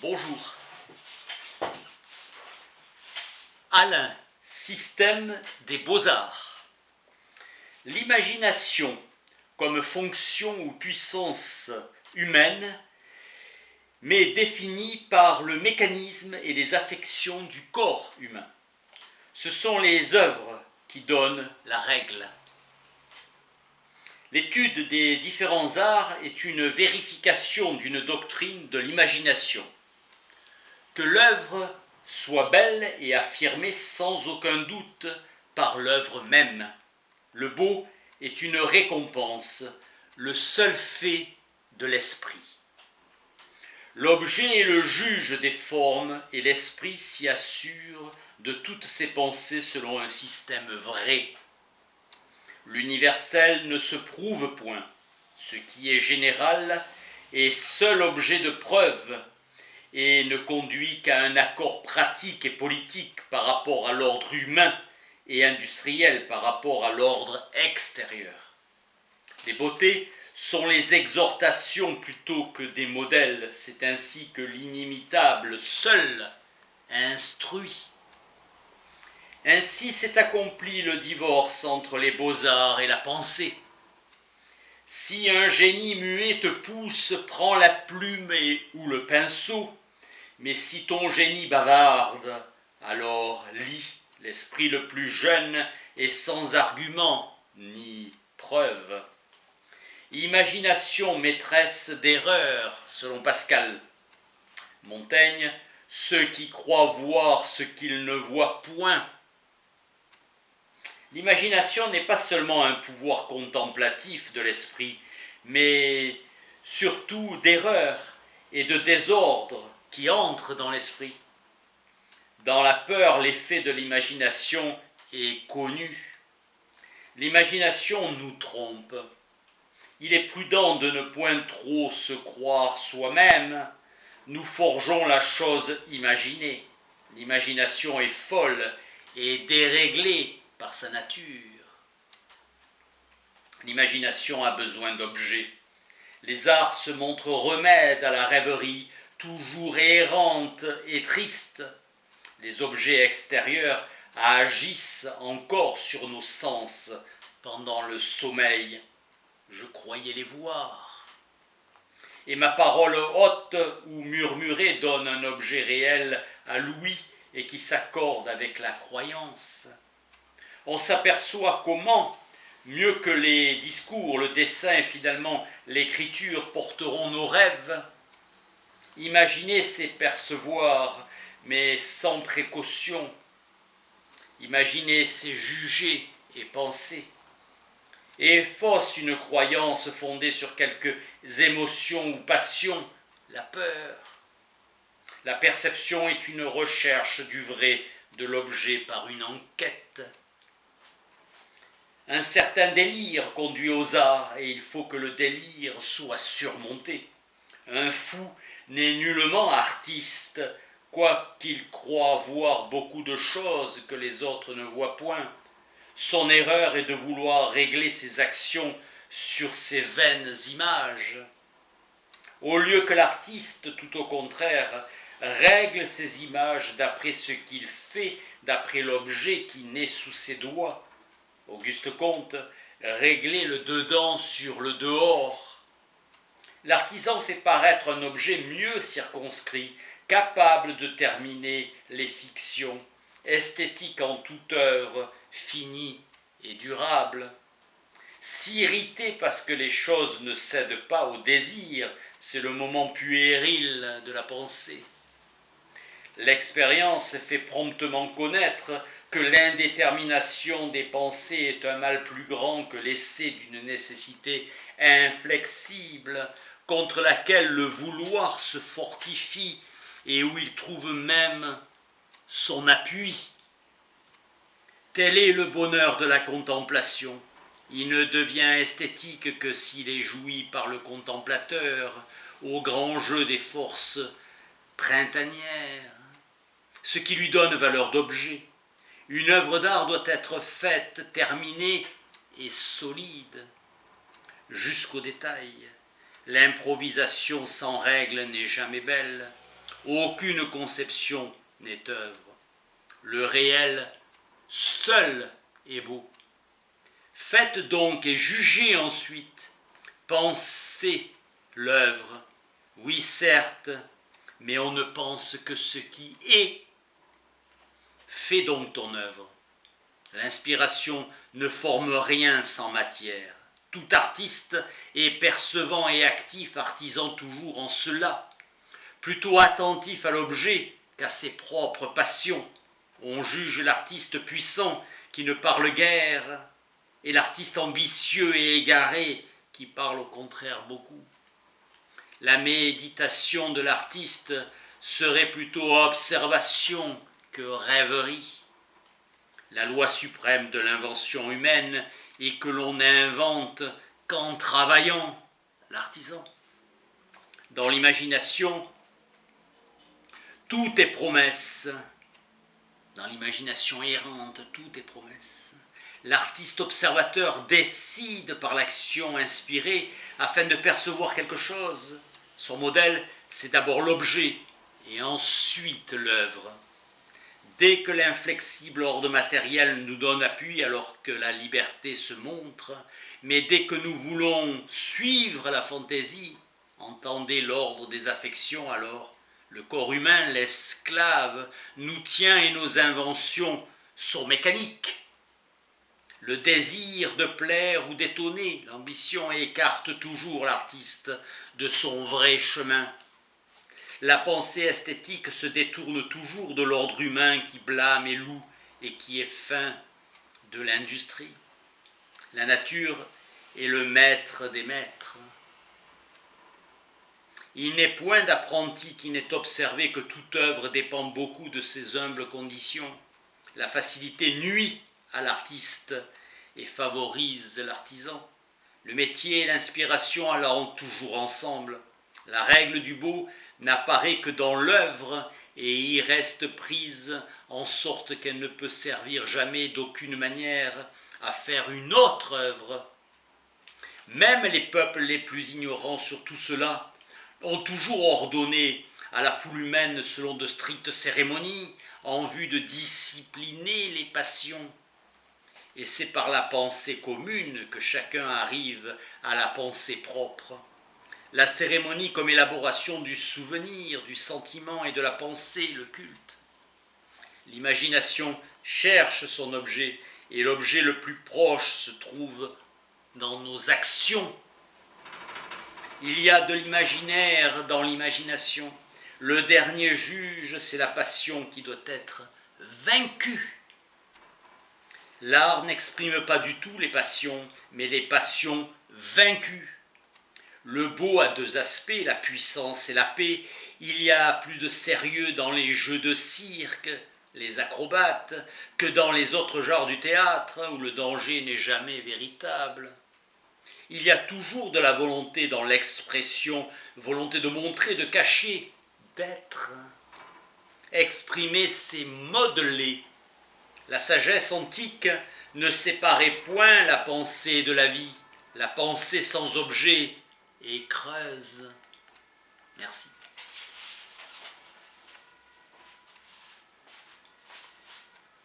Bonjour. Alain, système des beaux-arts. L'imagination comme fonction ou puissance humaine, mais définie par le mécanisme et les affections du corps humain. Ce sont les œuvres qui donnent la règle. L'étude des différents arts est une vérification d'une doctrine de l'imagination. Que l'œuvre soit belle et affirmée sans aucun doute par l'œuvre même. Le beau est une récompense, le seul fait de l'esprit. L'objet est le juge des formes et l'esprit s'y assure de toutes ses pensées selon un système vrai. L'universel ne se prouve point. Ce qui est général est seul objet de preuve et ne conduit qu'à un accord pratique et politique par rapport à l'ordre humain et industriel par rapport à l'ordre extérieur. Les beautés sont les exhortations plutôt que des modèles, c'est ainsi que l'inimitable seul instruit. Ainsi s'est accompli le divorce entre les beaux-arts et la pensée. Si un génie muet te pousse, prends la plume ou le pinceau, mais si ton génie bavarde, alors lis l'esprit le plus jeune et sans argument ni preuve. Imagination maîtresse d'erreur, selon Pascal. Montaigne, ceux qui croient voir ce qu'ils ne voient point. L'imagination n'est pas seulement un pouvoir contemplatif de l'esprit, mais surtout d'erreur et de désordre qui entrent dans l'esprit. Dans la peur, l'effet de l'imagination est connu. L'imagination nous trompe. Il est prudent de ne point trop se croire soi-même. Nous forgeons la chose imaginée. L'imagination est folle et déréglée par sa nature. L'imagination a besoin d'objets. Les arts se montrent remède à la rêverie, toujours errante et triste. Les objets extérieurs agissent encore sur nos sens pendant le sommeil. Je croyais les voir. Et ma parole haute ou murmurée donne un objet réel à l'ouïe et qui s'accorde avec la croyance. On s'aperçoit comment, mieux que les discours, le dessin et finalement l'écriture porteront nos rêves. Imaginer, c'est percevoir, mais sans précaution. Imaginer, c'est juger et penser. Et fausse une croyance fondée sur quelques émotions ou passions, la peur. La perception est une recherche du vrai, de l'objet par une enquête. Un certain délire conduit aux arts et il faut que le délire soit surmonté. Un fou n'est nullement artiste, quoiqu'il croie voir beaucoup de choses que les autres ne voient point. Son erreur est de vouloir régler ses actions sur ses vaines images. Au lieu que l'artiste, tout au contraire, règle ses images d'après ce qu'il fait, d'après l'objet qui naît sous ses doigts. Auguste Comte, régler le dedans sur le dehors. L'artisan fait paraître un objet mieux circonscrit, capable de terminer les fictions, esthétique en toute œuvre, finie et durable. S'irriter parce que les choses ne cèdent pas au désir, c'est le moment puéril de la pensée. L'expérience fait promptement connaître que l'indétermination des pensées est un mal plus grand que l'essai d'une nécessité inflexible, contre laquelle le vouloir se fortifie et où il trouve même son appui. Tel est le bonheur de la contemplation. Il ne devient esthétique que s'il est joui par le contemplateur au grand jeu des forces printanières, ce qui lui donne valeur d'objet. Une œuvre d'art doit être faite, terminée et solide, jusqu'au détail. L'improvisation sans règle n'est jamais belle. aucune conception n'est œuvre. Le réel seul est beau. Faites donc et jugez ensuite, pensez l'œuvre. Oui, certes, mais on ne pense que ce qui est. Fais donc ton œuvre. L'inspiration ne forme rien sans matière. Tout artiste est percevant et actif, artisan toujours en cela, plutôt attentif à l'objet qu'à ses propres passions. On juge l'artiste puissant qui ne parle guère, et l'artiste ambitieux et égaré qui parle au contraire beaucoup. La méditation de l'artiste serait plutôt observation que rêverie. La loi suprême de l'invention humaine est que l'on n'invente qu'en travaillant, l'artisan. Dans l'imagination, tout est promesse. Dans l'imagination errante, tout est promesse. L'artiste observateur décide par l'action inspirée afin de percevoir quelque chose. Son modèle, c'est d'abord l'objet et ensuite l'œuvre. Dès que l'inflexible ordre matériel nous donne appui, alors que la liberté se montre, mais dès que nous voulons suivre la fantaisie, entendez l'ordre des affections alors, le corps humain, l'esclave, nous tient et nos inventions sont mécaniques. Le désir de plaire ou d'étonner, l'ambition écarte toujours l'artiste de son vrai chemin. La pensée esthétique se détourne toujours de l'ordre humain qui blâme et loue et qui est fin de l'industrie. La nature est le maître des maîtres. Il n'est point d'apprenti qui n'ait observé que toute œuvre dépend beaucoup de ses humbles conditions. La facilité nuit à l'artiste et favorise l'artisan. Le métier et l'inspiration allant toujours ensemble. La règle du beau n'apparaît que dans l'œuvre et y reste prise en sorte qu'elle ne peut servir jamais d'aucune manière à faire une autre œuvre. Même les peuples les plus ignorants sur tout cela ont toujours ordonné à la foule humaine selon de strictes cérémonies en vue de discipliner les passions. Et c'est par la pensée commune que chacun arrive à la pensée propre. La cérémonie comme élaboration du souvenir, du sentiment et de la pensée, le culte. L'imagination cherche son objet et l'objet le plus proche se trouve dans nos actions. Il y a de l'imaginaire dans l'imagination. Le dernier juge, c'est la passion qui doit être vaincue. L'art n'exprime pas du tout les passions, mais les passions vaincues. Le beau a deux aspects, la puissance et la paix. Il y a plus de sérieux dans les jeux de cirque, les acrobates, que dans les autres genres du théâtre, où le danger n'est jamais véritable. Il y a toujours de la volonté dans l'expression, volonté de montrer, de cacher, d'être. Exprimer, c'est modeler. La sagesse antique ne séparait point la pensée de la vie, la pensée sans objet, et creuse. Merci.